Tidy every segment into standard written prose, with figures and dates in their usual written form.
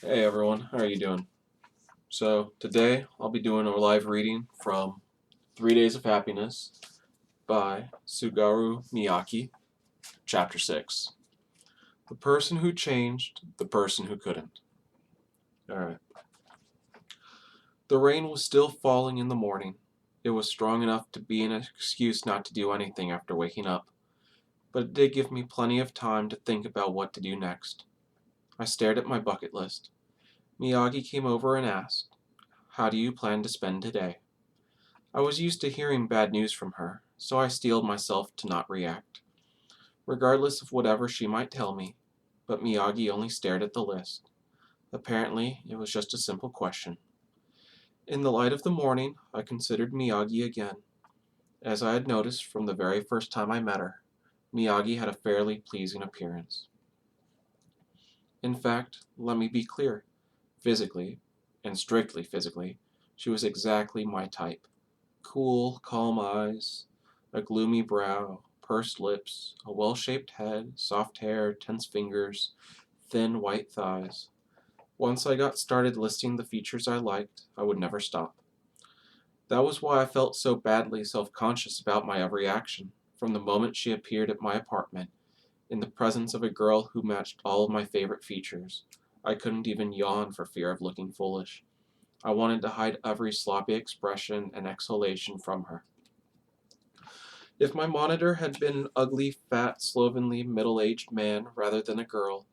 Hey everyone, how are you doing? So today I'll be doing a live reading from 3 Days of Happiness by Sugaru Miaki, Chapter 6. The person who changed, the person who couldn't. Alright. The rain was still falling in the morning. It was strong enough to be an excuse not to do anything after waking up, but it did give me plenty of time to think about what to do next. I stared at my bucket list. Miyagi came over and asked, "How do you plan to spend today?" I was used to hearing bad news from her, so I steeled myself to not react, regardless of whatever she might tell me. But Miyagi only stared at the list. Apparently, it was just a simple question. In the light of the morning, I considered Miyagi again. As I had noticed from the very first time I met her, Miyagi had a fairly pleasing appearance. In fact, let me be clear, physically, and strictly physically, she was exactly my type. Cool, calm eyes, a gloomy brow, pursed lips, a well-shaped head, soft hair, tense fingers, thin white thighs. Once I got started listing the features I liked, I would never stop. That was why I felt so badly self-conscious about my every action, from the moment she appeared at my apartment, in the presence of a girl who matched all of my favorite features. I couldn't even yawn for fear of looking foolish. I wanted to hide every sloppy expression and exhalation from her. If my monitor had been an ugly, fat, slovenly, middle-aged man rather than a girl,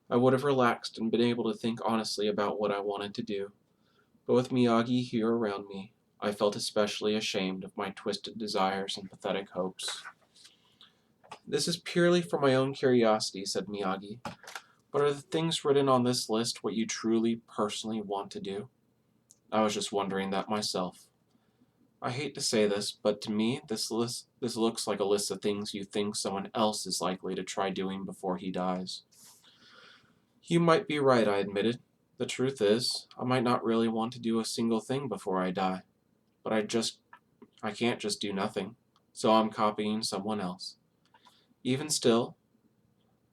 I would have relaxed and been able to think honestly about what I wanted to do. But with Miyagi here around me, I felt especially ashamed of my twisted desires and pathetic hopes. "This is purely for my own curiosity," said Miyagi. "But are the things written on this list what you truly, personally want to do?" I was just wondering that myself. I hate to say this, but to me, this looks like a list of things you think someone else is likely to try doing before he dies. You might be right, I admitted. The truth is, I might not really want to do a single thing before I die, but I can't just do nothing, so I'm copying someone else. Even still,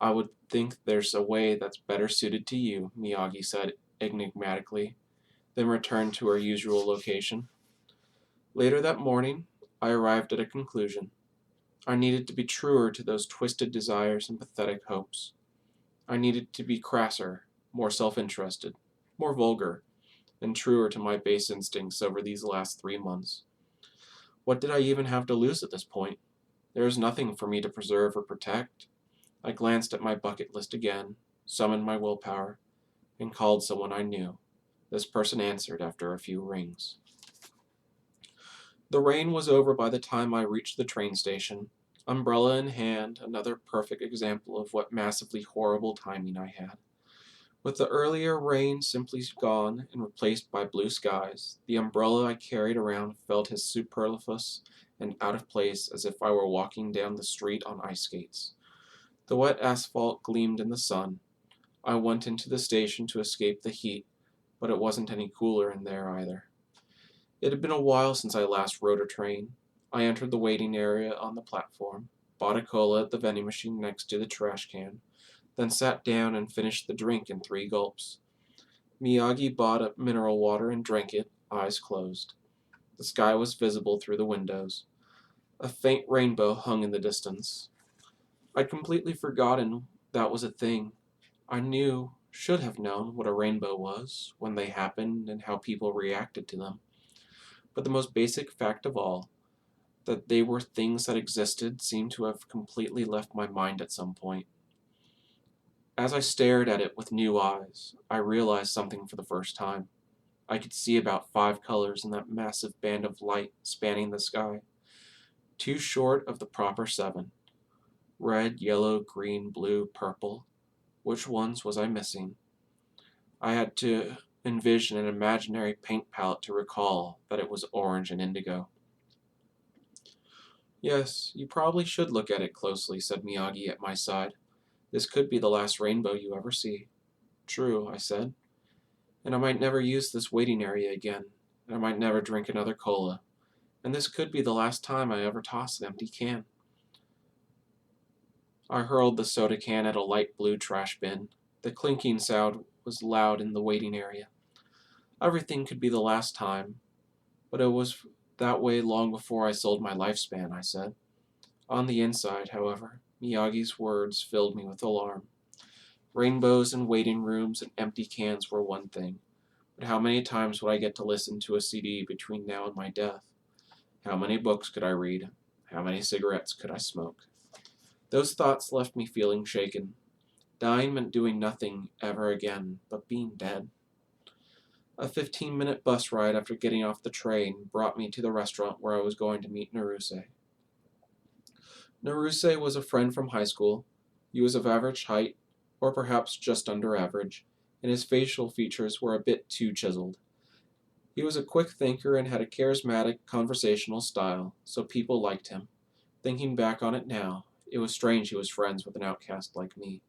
I would think there's a way that's better suited to you, Miyagi said enigmatically, then returned to her usual location. Later that morning, I arrived at a conclusion. I needed to be truer to those twisted desires and pathetic hopes. I needed to be crasser, more self-interested, more vulgar, and truer to my base instincts over these last 3 months. What did I even have to lose at this point? There was nothing for me to preserve or protect. I glanced at my bucket list again, summoned my willpower, and called someone I knew. This person answered after a few rings. The rain was over by the time I reached the train station, umbrella in hand, another perfect example of what massively horrible timing I had. With the earlier rain simply gone and replaced by blue skies, the umbrella I carried around felt as superfluous and out of place as if I were walking down the street on ice skates. The wet asphalt gleamed in the sun. I went into the station to escape the heat, but it wasn't any cooler in there either. It had been a while since I last rode a train. I entered the waiting area on the platform, bought a cola at the vending machine next to the trash can, then sat down and finished the drink in 3 gulps. Miyagi bought a mineral water and drank it, eyes closed. The sky was visible through the windows. A faint rainbow hung in the distance. I'd completely forgotten that was a thing. I should have known what a rainbow was, when they happened, and how people reacted to them. But the most basic fact of all, that they were things that existed, seemed to have completely left my mind at some point. As I stared at it with new eyes, I realized something for the first time. I could see about 5 colors in that massive band of light spanning the sky, too short of the proper 7. Red, yellow, green, blue, purple. Which ones was I missing? I had to envision an imaginary paint palette to recall that it was orange and indigo. "Yes, you probably should look at it closely," said Miyagi at my side. "This could be the last rainbow you ever see." "True," I said. "And I might never use this waiting area again, and I might never drink another cola. And this could be the last time I ever toss an empty can." I hurled the soda can at a light blue trash bin. The clinking sound was loud in the waiting area. Everything could be the last time, but it was that way long before I sold my lifespan, I said. On the inside, however, Miyagi's words filled me with alarm. Rainbows and waiting rooms and empty cans were one thing, but how many times would I get to listen to a CD between now and my death? How many books could I read? How many cigarettes could I smoke? Those thoughts left me feeling shaken. Dying meant doing nothing ever again but being dead. A 15-minute bus ride after getting off the train brought me to the restaurant where I was going to meet Naruse. Naruse was a friend from high school. He was of average height, or perhaps just under average, and his facial features were a bit too chiseled. He was a quick thinker and had a charismatic, conversational style, so people liked him. Thinking back on it now, it was strange he was friends with an outcast like me.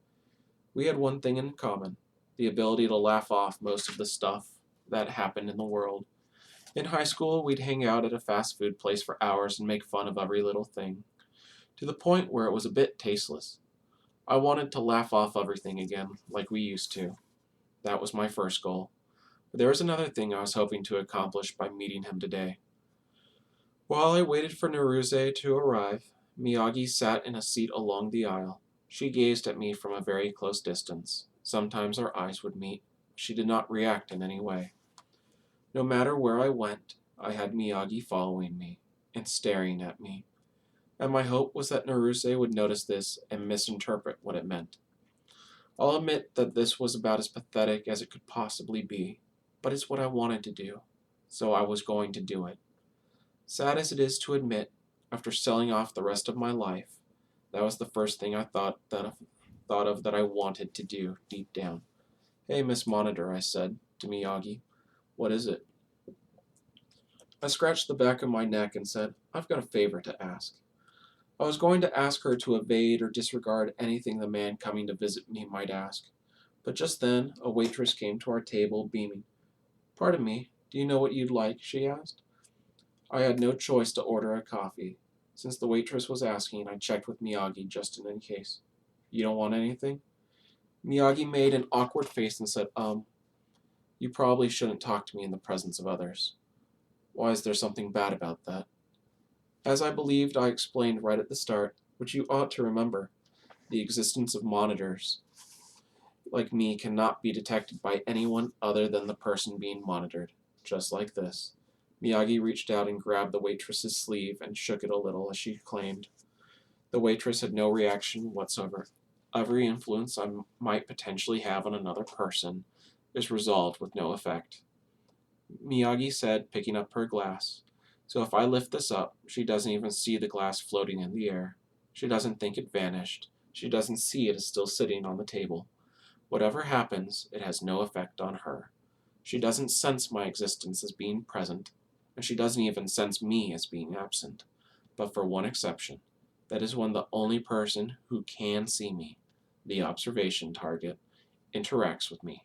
We had one thing in common, the ability to laugh off most of the stuff that happened in the world. In high school, we'd hang out at a fast food place for hours and make fun of every little thing, to the point where it was a bit tasteless. I wanted to laugh off everything again, like we used to. That was my first goal. But there was another thing I was hoping to accomplish by meeting him today. While I waited for Naruse to arrive, Miyagi sat in a seat along the aisle. She gazed at me from a very close distance. Sometimes our eyes would meet. She did not react in any way. No matter where I went, I had Miyagi following me and staring at me, and my hope was that Naruse would notice this and misinterpret what it meant. I'll admit that this was about as pathetic as it could possibly be, but it's what I wanted to do, so I was going to do it. Sad as it is to admit, after selling off the rest of my life, that was the first thing I thought of that I wanted to do deep down. "Hey, Miss Monitor," I said to Miyagi. "What is it?" I scratched the back of my neck and said, "I've got a favor to ask." I was going to ask her to evade or disregard anything the man coming to visit me might ask, but just then a waitress came to our table, beaming. "Pardon me, do you know what you'd like?" she asked. I had no choice to order a coffee. Since the waitress was asking, I checked with Miyagi just in case. "You don't want anything?" Miyagi made an awkward face and said, "You probably shouldn't talk to me in the presence of others." "Why, is there something bad about that?" As I believed I explained right at the start, which you ought to remember, the existence of monitors like me cannot be detected by anyone other than the person being monitored, just like this. Miyagi reached out and grabbed the waitress's sleeve and shook it a little as she claimed. The waitress had no reaction whatsoever. Every influence I might potentially have on another person is resolved with no effect. Miyagi said, picking up her glass, "So if I lift this up, she doesn't even see the glass floating in the air. She doesn't think it vanished. She doesn't see it is still sitting on the table. Whatever happens, it has no effect on her. She doesn't sense my existence as being present, and she doesn't even sense me as being absent. But for one exception, that is when the only person who can see me, the observation target, interacts with me.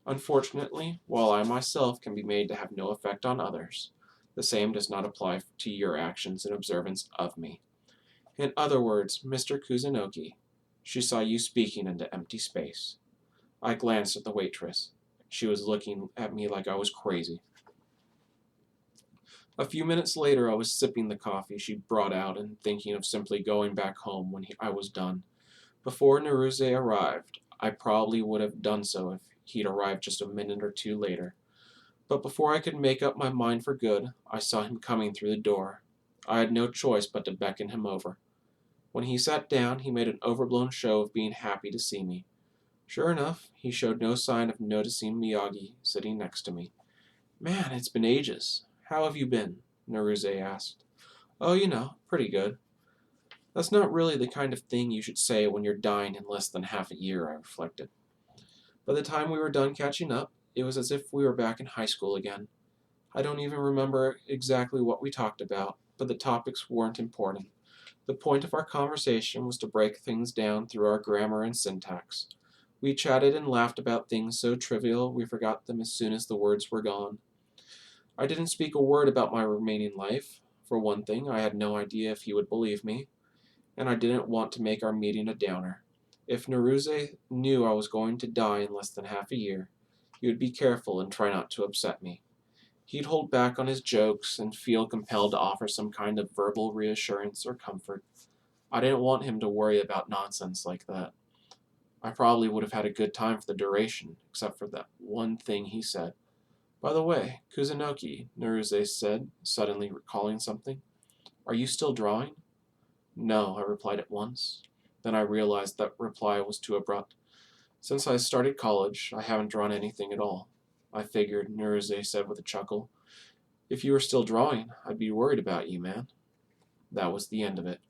Unfortunately, while I myself can be made to have no effect on others, the same does not apply to your actions in observance of me. In other words, Mr. Kuzunoki, she saw you speaking into empty space." I glanced at the waitress. She was looking at me like I was crazy. A few minutes later, I was sipping the coffee she brought out and thinking of simply going back home when I was done. Before Naruse arrived, I probably would have done so if he'd arrived just a minute or two later. But before I could make up my mind for good, I saw him coming through the door. I had no choice but to beckon him over. When he sat down, he made an overblown show of being happy to see me. Sure enough, he showed no sign of noticing Miyagi sitting next to me. "Man, it's been ages. How have you been?" Naruse asked. "Oh, pretty good." That's not really the kind of thing you should say when you're dying in less than half a year, I reflected. By the time we were done catching up, it was as if we were back in high school again. I don't even remember exactly what we talked about, but the topics weren't important. The point of our conversation was to break things down through our grammar and syntax. We chatted and laughed about things so trivial we forgot them as soon as the words were gone. I didn't speak a word about my remaining life. For one thing, I had no idea if he would believe me, and I didn't want to make our meeting a downer. If Naruse knew I was going to die in less than half a year, he would be careful and try not to upset me. He'd hold back on his jokes and feel compelled to offer some kind of verbal reassurance or comfort. I didn't want him to worry about nonsense like that. I probably would have had a good time for the duration, except for that one thing he said. By the way, Kuzunoki, Naruse said, suddenly recalling something. Are you still drawing? No, I replied at once. Then I realized that reply was too abrupt. Since I started college, I haven't drawn anything at all. I figured, Naruse said with a chuckle. If you were still drawing, I'd be worried about you, man. That was the end of it.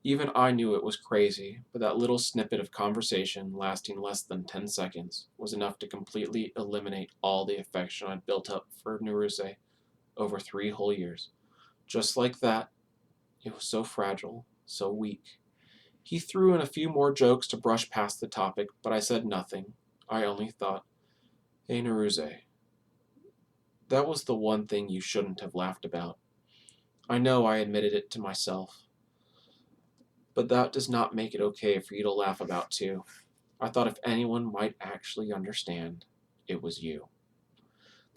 Even I knew it was crazy, but that little snippet of conversation, lasting less than 10 seconds, was enough to completely eliminate all the affection I'd built up for Naruse over 3 whole years. Just like that, it was so fragile, so weak. He threw in a few more jokes to brush past the topic, but I said nothing. I only thought, hey Naruse, that was the one thing you shouldn't have laughed about. I know I admitted it to myself, but that does not make it okay for you to laugh about too. I thought if anyone might actually understand, it was you.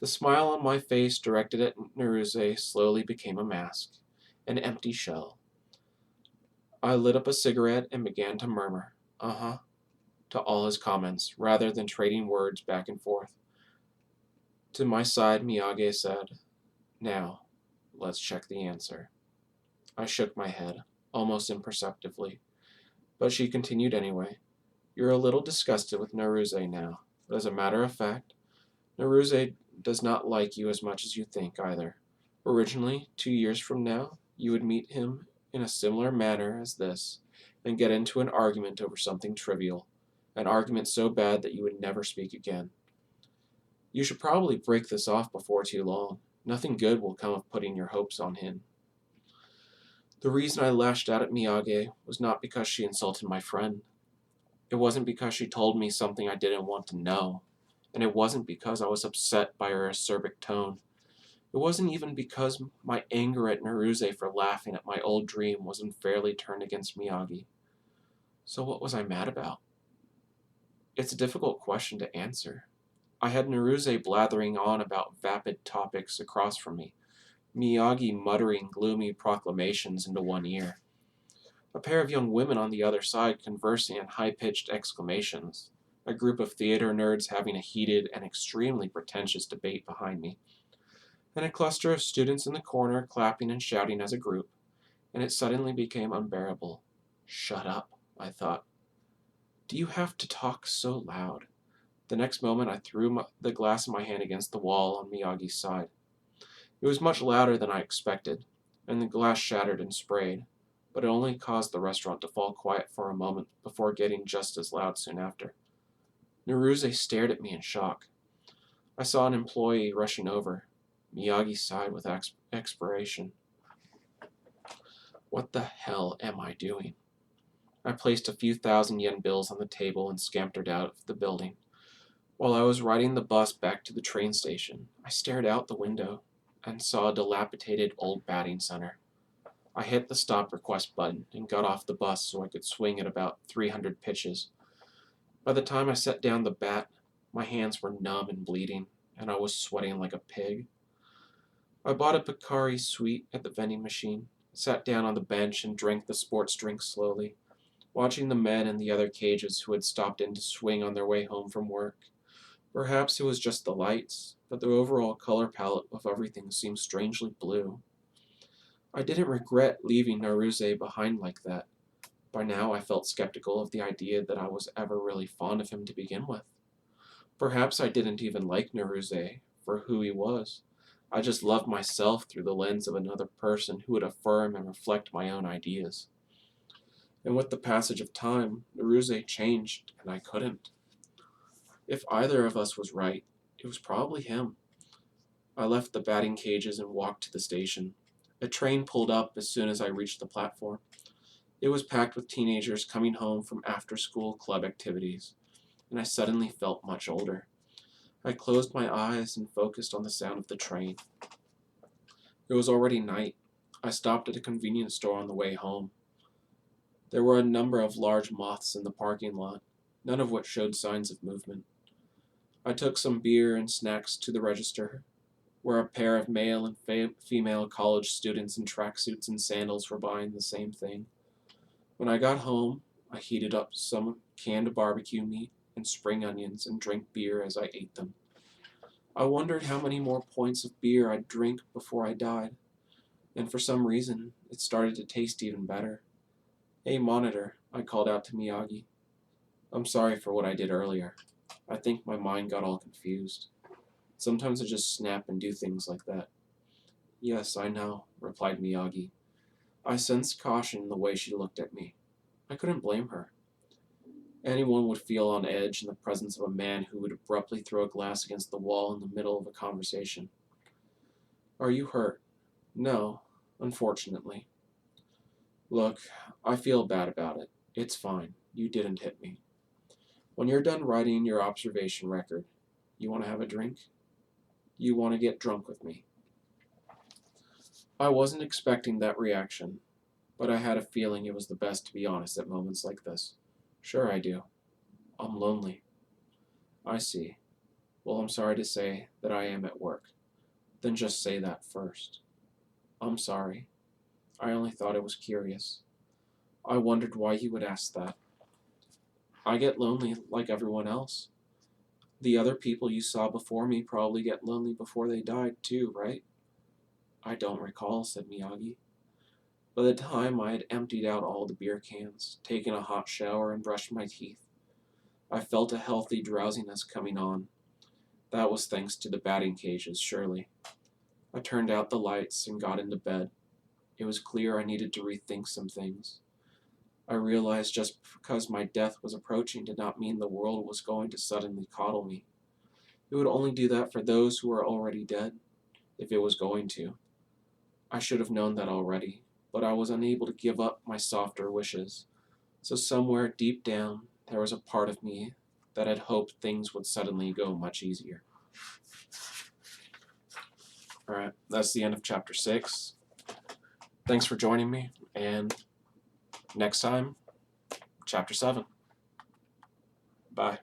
The smile on my face directed at Naruse slowly became a mask, an empty shell. I lit up a cigarette and began to murmur, uh-huh, to all his comments, rather than trading words back and forth. To my side, Miyagi said, now, let's check the answer. I shook my head, almost imperceptibly, but she continued anyway. You're a little disgusted with Naruse now, but as a matter of fact, Naruse does not like you as much as you think either. Originally, 2 years from now, you would meet him in a similar manner as this, and get into an argument over something trivial, an argument so bad that you would never speak again. You should probably break this off before too long. Nothing good will come of putting your hopes on him. The reason I lashed out at Miyagi was not because she insulted my friend. It wasn't because she told me something I didn't want to know. And it wasn't because I was upset by her acerbic tone. It wasn't even because my anger at Naruse for laughing at my old dream was unfairly turned against Miyagi. So what was I mad about? It's a difficult question to answer. I had Naruse blathering on about vapid topics across from me, Miyagi muttering gloomy proclamations into one ear, a pair of young women on the other side conversing in high-pitched exclamations, a group of theater nerds having a heated and extremely pretentious debate behind me, and a cluster of students in the corner clapping and shouting as a group, and it suddenly became unbearable. Shut up, I thought. Do you have to talk so loud? The next moment I threw the glass in my hand against the wall on Miyagi's side. It was much louder than I expected, and the glass shattered and sprayed, but it only caused the restaurant to fall quiet for a moment before getting just as loud soon after. Naruse stared at me in shock. I saw an employee rushing over. Miyagi sighed with expiration. What the hell am I doing? I placed a few thousand-yen bills on the table and scampered out of the building. While I was riding the bus back to the train station, I stared out the window and saw a dilapidated old batting center. I hit the stop request button and got off the bus so I could swing at about 300 pitches. By the time I set down the bat, my hands were numb and bleeding, and I was sweating like a pig. I bought a Picari sweet at the vending machine, sat down on the bench and drank the sports drink slowly, watching the men in the other cages who had stopped in to swing on their way home from work. Perhaps it was just the lights, but the overall color palette of everything seemed strangely blue. I didn't regret leaving Naruse behind like that. By now I felt skeptical of the idea that I was ever really fond of him to begin with. Perhaps I didn't even like Naruse for who he was. I just loved myself through the lens of another person who would affirm and reflect my own ideas. And with the passage of time, Naruse changed, and I couldn't. If either of us was right, it was probably him. I left the batting cages and walked to the station. A train pulled up as soon as I reached the platform. It was packed with teenagers coming home from after-school club activities, and I suddenly felt much older. I closed my eyes and focused on the sound of the train. It was already night. I stopped at a convenience store on the way home. There were a number of large moths in the parking lot, none of which showed signs of movement. I took some beer and snacks to the register, where a pair of male and female college students in tracksuits and sandals were buying the same thing. When I got home, I heated up some canned barbecue meat and spring onions and drank beer as I ate them. I wondered how many more points of beer I'd drink before I died, and for some reason, it started to taste even better. "Hey, monitor," I called out to Miyagi. "I'm sorry for what I did earlier. I think my mind got all confused. Sometimes I just snap and do things like that." "Yes, I know," replied Miyagi. I sensed caution in the way she looked at me. I couldn't blame her. Anyone would feel on edge in the presence of a man who would abruptly throw a glass against the wall in the middle of a conversation. "Are you hurt?" "No, unfortunately." "Look, I feel bad about it. It's fine. You didn't hit me. When you're done writing your observation record, you want to have a drink? You want to get drunk with me?" I wasn't expecting that reaction, but I had a feeling it was the best to be honest at moments like this. "Sure I do. I'm lonely." "I see. Well, I'm sorry to say that I am at work." "Then just say that first." "I'm sorry. I only thought it was curious. I wondered why you would ask that." "I get lonely like everyone else. The other people you saw before me probably get lonely before they died too, right?" "I don't recall," said Miyagi. By the time I had emptied out all the beer cans, taken a hot shower, and brushed my teeth, I felt a healthy drowsiness coming on. That was thanks to the batting cages, surely. I turned out the lights and got into bed. It was clear I needed to rethink some things. I realized just because my death was approaching did not mean the world was going to suddenly coddle me. It would only do that for those who were already dead, if it was going to. I should have known that already, but I was unable to give up my softer wishes. So somewhere deep down, there was a part of me that had hoped things would suddenly go much easier. Alright, that's the end of chapter 6. Thanks for joining me, and next time, chapter 7. Bye.